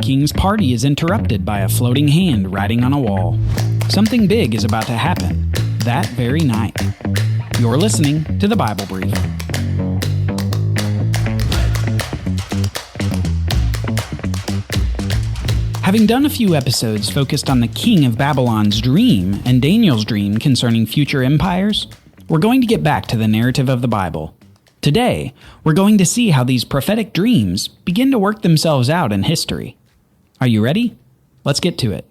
king's party is interrupted by a floating hand writing on a wall. Something big is about to happen that very night. You're listening to the Bible Brief. Having done a few episodes focused on the king of Babylon's dream and Daniel's dream concerning future empires, we're going to get back to the narrative of the Bible. Today, we're going to see how these prophetic dreams begin to work themselves out in history. Are you ready? Let's get to it.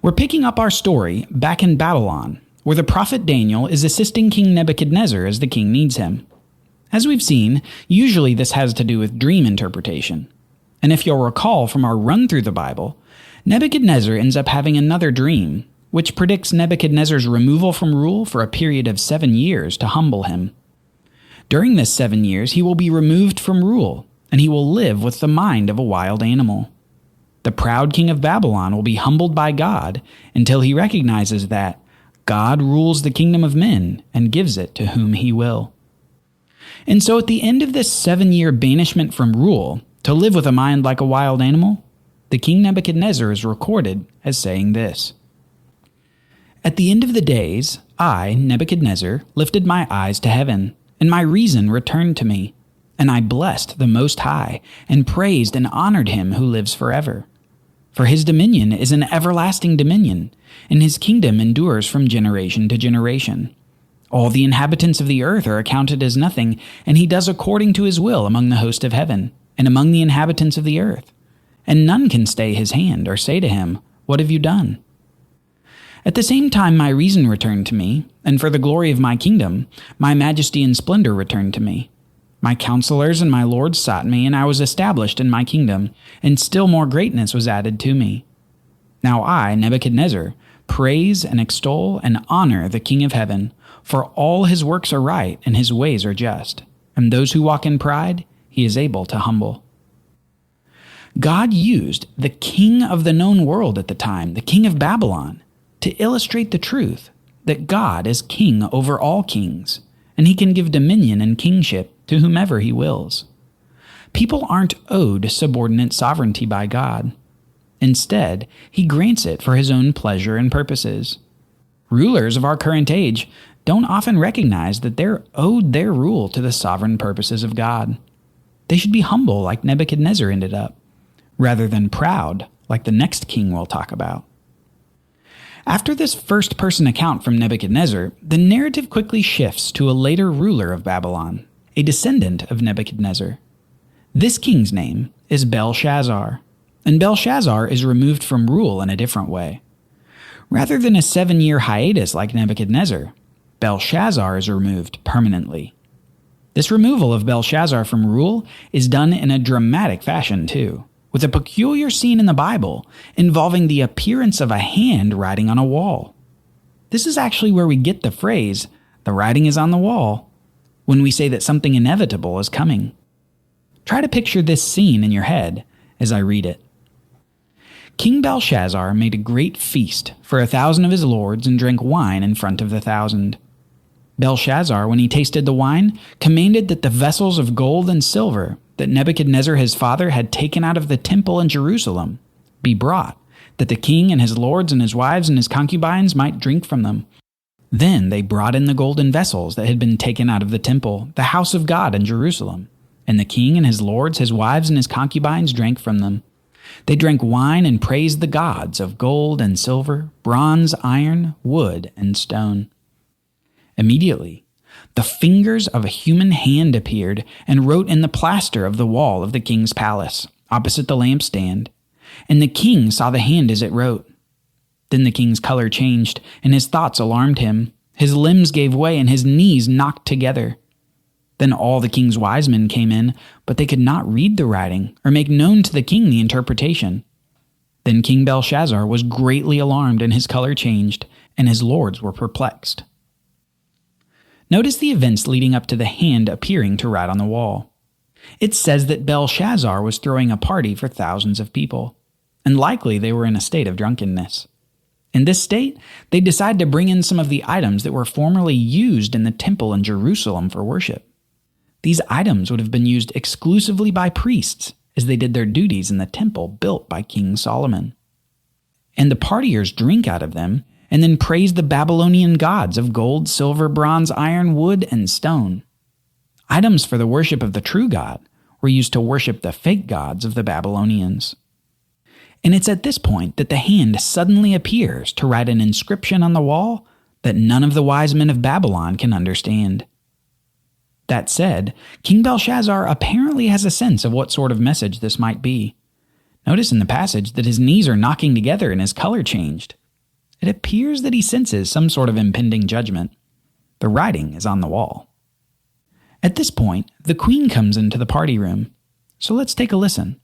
We're picking up our story back in Babylon, where the prophet Daniel is assisting King Nebuchadnezzar as the king needs him. As we've seen, usually this has to do with dream interpretation. And if you'll recall from our run through the Bible, Nebuchadnezzar ends up having another dream, which predicts Nebuchadnezzar's removal from rule for a period of 7 years to humble him. During this 7 years, he will be removed from rule, and he will live with the mind of a wild animal. The proud king of Babylon will be humbled by God until he recognizes that God rules the kingdom of men and gives it to whom he will. And so at the end of this 7-year banishment from rule, to live with a mind like a wild animal, the king Nebuchadnezzar is recorded as saying this: "At the end of the days, I, Nebuchadnezzar, lifted my eyes to heaven, and my reason returned to me. And I blessed the Most High, and praised and honored him who lives forever. For his dominion is an everlasting dominion, and his kingdom endures from generation to generation. All the inhabitants of the earth are accounted as nothing, and he does according to his will among the host of heaven, and among the inhabitants of the earth. And none can stay his hand, or say to him, 'What have you done?' At the same time my reason returned to me, and for the glory of my kingdom, my majesty and splendor returned to me. My counselors and my lords sought me, and I was established in my kingdom, and still more greatness was added to me. Now I, Nebuchadnezzar, praise and extol and honor the King of heaven, for all his works are right and his ways are just, and those who walk in pride he is able to humble." God used the king of the known world at the time, the king of Babylon, to illustrate the truth that God is king over all kings, and he can give dominion and kingship to whomever he wills. People aren't owed subordinate sovereignty by God. Instead, he grants it for his own pleasure and purposes. Rulers of our current age don't often recognize that they're owed their rule to the sovereign purposes of God. They should be humble like Nebuchadnezzar ended up, rather than proud like the next king we'll talk about. After this first-person account from Nebuchadnezzar, the narrative quickly shifts to a later ruler of Babylon, a descendant of Nebuchadnezzar. This king's name is Belshazzar, and Belshazzar is removed from rule in a different way. Rather than a 7-year hiatus like Nebuchadnezzar, Belshazzar is removed permanently. This removal of Belshazzar from rule is done in a dramatic fashion too, with a peculiar scene in the Bible involving the appearance of a hand writing on a wall. This is actually where we get the phrase, "the writing is on the wall," when we say that something inevitable is coming. Try to picture this scene in your head as I read it. "King Belshazzar made a great feast for 1,000 of his lords and drank wine in front of the 1,000. Belshazzar, when he tasted the wine, commanded that the vessels of gold and silver that Nebuchadnezzar his father had taken out of the temple in Jerusalem be brought, that the king and his lords and his wives and his concubines might drink from them. Then they brought in the golden vessels that had been taken out of the temple, the house of God in Jerusalem, and the king and his lords, his wives and his concubines drank from them. They drank wine and praised the gods of gold and silver, bronze, iron, wood, and stone. Immediately, the fingers of a human hand appeared and wrote in the plaster of the wall of the king's palace, opposite the lampstand. And the king saw the hand as it wrote. Then the king's color changed, and his thoughts alarmed him. His limbs gave way, and his knees knocked together. Then all the king's wise men came in, but they could not read the writing or make known to the king the interpretation. Then King Belshazzar was greatly alarmed, and his color changed, and his lords were perplexed." Notice the events leading up to the hand appearing to write on the wall. It says that Belshazzar was throwing a party for thousands of people, and likely they were in a state of drunkenness. In this state, they decide to bring in some of the items that were formerly used in the temple in Jerusalem for worship. These items would have been used exclusively by priests as they did their duties in the temple built by King Solomon. And the partiers drink out of them and then praise the Babylonian gods of gold, silver, bronze, iron, wood, and stone. Items for the worship of the true God were used to worship the fake gods of the Babylonians. And it's at this point that the hand suddenly appears to write an inscription on the wall that none of the wise men of Babylon can understand. That said, King Belshazzar apparently has a sense of what sort of message this might be. Notice in the passage that his knees are knocking together and his color changed. It appears that he senses some sort of impending judgment. The writing is on the wall. At this point, the queen comes into the party room. So let's take a listen.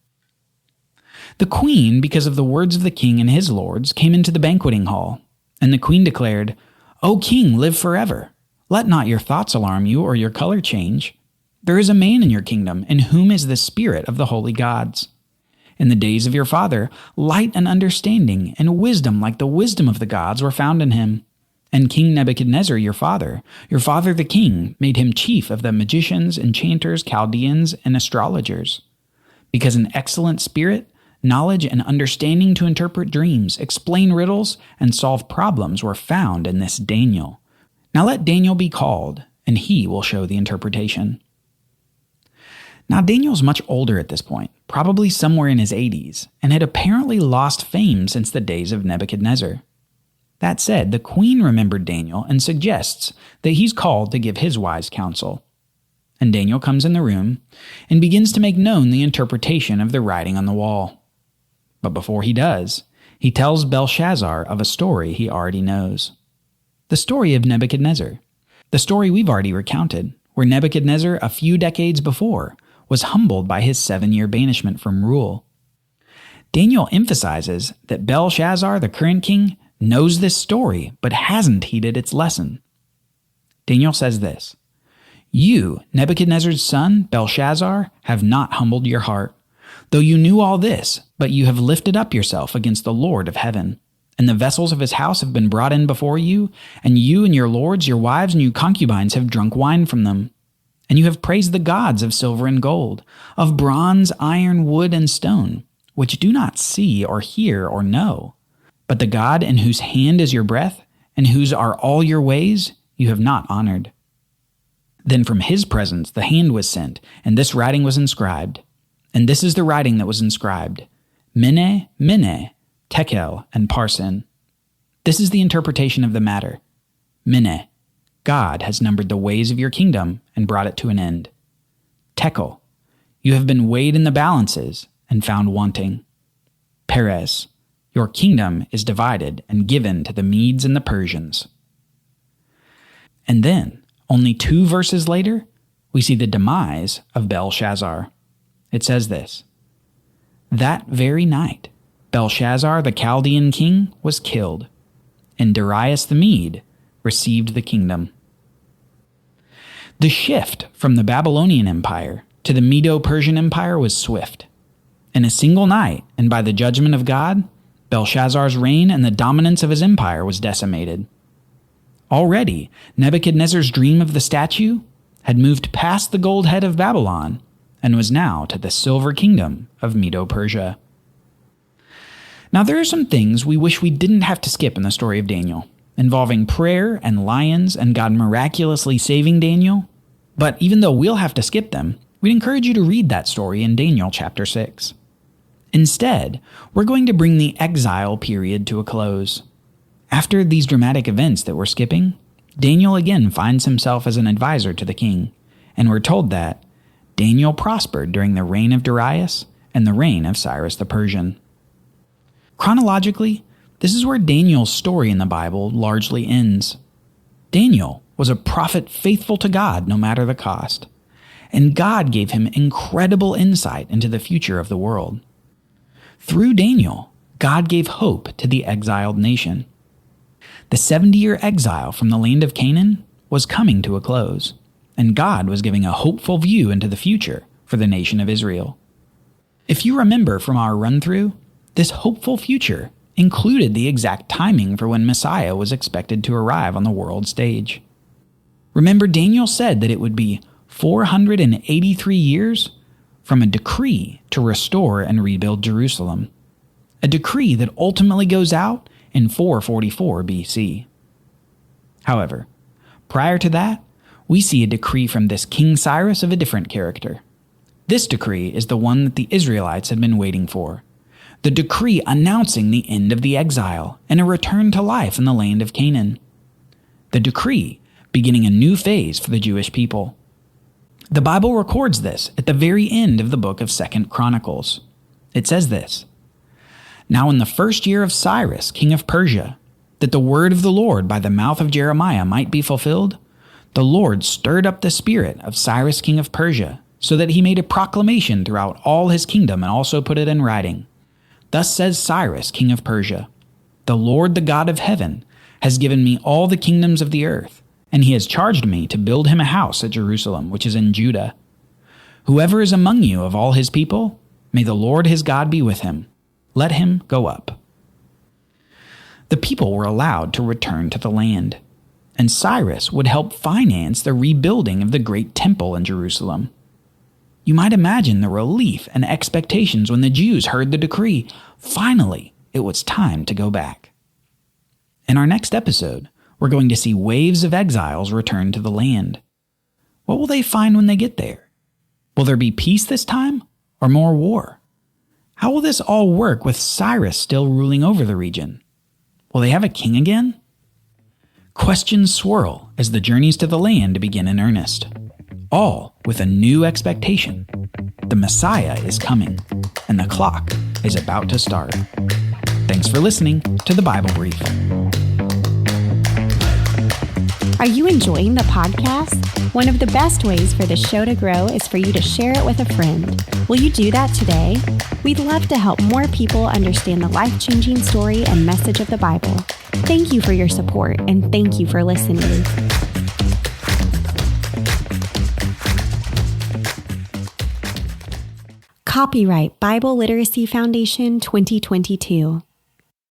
The queen, because of the words of the king and his lords, came into the banqueting hall, and the queen declared, "O king, live forever. Let not your thoughts alarm you or your color change. There is a man in your kingdom in whom is the spirit of the holy gods. In the days of your father, light and understanding and wisdom like the wisdom of the gods were found in him. And King Nebuchadnezzar, your father the king, made him chief of the magicians, enchanters, Chaldeans, and astrologers. Because an excellent spirit, knowledge, and understanding to interpret dreams, explain riddles, and solve problems were found in this Daniel. Now let Daniel be called, and he will show the interpretation." Now Daniel's much older at this point, probably somewhere in his 80s, and had apparently lost fame since the days of Nebuchadnezzar. That said, the queen remembered Daniel and suggests that he's called to give his wise counsel. And Daniel comes in the room and begins to make known the interpretation of the writing on the wall. But before he does, he tells Belshazzar of a story he already knows. The story of Nebuchadnezzar. The story we've already recounted, where Nebuchadnezzar, a few decades before, was humbled by his 7-year banishment from rule. Daniel emphasizes that Belshazzar, the current king, knows this story but hasn't heeded its lesson. Daniel says this, "You, Nebuchadnezzar's son, Belshazzar, have not humbled your heart, though you knew all this, but you have lifted up yourself against the Lord of heaven. And the vessels of his house have been brought in before you, and you and your lords, your wives, and your concubines have drunk wine from them. And you have praised the gods of silver and gold, of bronze, iron, wood, and stone, which do not see or hear or know. But the God in whose hand is your breath, and whose are all your ways, you have not honored." Then from his presence the hand was sent, and this writing was inscribed. And this is the writing that was inscribed: Mene, Mene, Tekel, and Parsin. This is the interpretation of the matter. Mene, God has numbered the ways of your kingdom and brought it to an end. Tekel, you have been weighed in the balances and found wanting. Peres, your kingdom is divided and given to the Medes and the Persians. And then, only 2 verses later, we see the demise of Belshazzar. It says this, "That very night, Belshazzar the Chaldean king was killed, and Darius the Mede received the kingdom." The shift from the Babylonian Empire to the Medo-Persian Empire was swift. In a single night, and by the judgment of God, Belshazzar's reign and the dominance of his empire was decimated. Already, Nebuchadnezzar's dream of the statue had moved past the gold head of Babylon and was now to the silver kingdom of Medo-Persia. Now there are some things we wish we didn't have to skip in the story of Daniel, involving prayer and lions and God miraculously saving Daniel. But even though we'll have to skip them, we'd encourage you to read that story in Daniel chapter 6. Instead, we're going to bring the exile period to a close. After these dramatic events that we're skipping, Daniel again finds himself as an advisor to the king, and we're told that Daniel prospered during the reign of Darius and the reign of Cyrus the Persian. Chronologically, this is where Daniel's story in the Bible largely ends. Daniel was a prophet faithful to God no matter the cost, and God gave him incredible insight into the future of the world. Through Daniel, God gave hope to the exiled nation. The 70-year exile from the land of Canaan was coming to a close, and God was giving a hopeful view into the future for the nation of Israel. If you remember from our run-through, this hopeful future included the exact timing for when Messiah was expected to arrive on the world stage. Remember, Daniel said that it would be 483 years from a decree to restore and rebuild Jerusalem, a decree that ultimately goes out in 444 BC. However, prior to that, we see a decree from this King Cyrus of a different character. This decree is the one that the Israelites had been waiting for, the decree announcing the end of the exile and a return to life in the land of Canaan. The decree beginning a new phase for the Jewish people. The Bible records this at the very end of the book of 2 Chronicles. It says this, "Now in the first year of Cyrus, king of Persia, that the word of the Lord by the mouth of Jeremiah might be fulfilled, the Lord stirred up the spirit of Cyrus king of Persia, so that he made a proclamation throughout all his kingdom and also put it in writing. Thus says Cyrus king of Persia, the Lord the God of heaven has given me all the kingdoms of the earth, and he has charged me to build him a house at Jerusalem, which is in Judah. Whoever is among you of all his people, may the Lord his God be with him. Let him go up." The people were allowed to return to the land, and Cyrus would help finance the rebuilding of the great temple in Jerusalem. You might imagine the relief and expectations when the Jews heard the decree. Finally, it was time to go back. In our next episode, we're going to see waves of exiles return to the land. What will they find when they get there? Will there be peace this time, or more war? How will this all work with Cyrus still ruling over the region? Will they have a king again? Questions swirl as the journeys to the land begin in earnest, all with a new expectation. The Messiah is coming, and the clock is about to start. Thanks for listening to the Bible Brief. Are you enjoying the podcast? One of the best ways for the show to grow is for you to share it with a friend. Will you do that today? We'd love to help more people understand the life-changing story and message of the Bible. Thank you for your support, and thank you for listening. Copyright Bible Literacy Foundation 2022.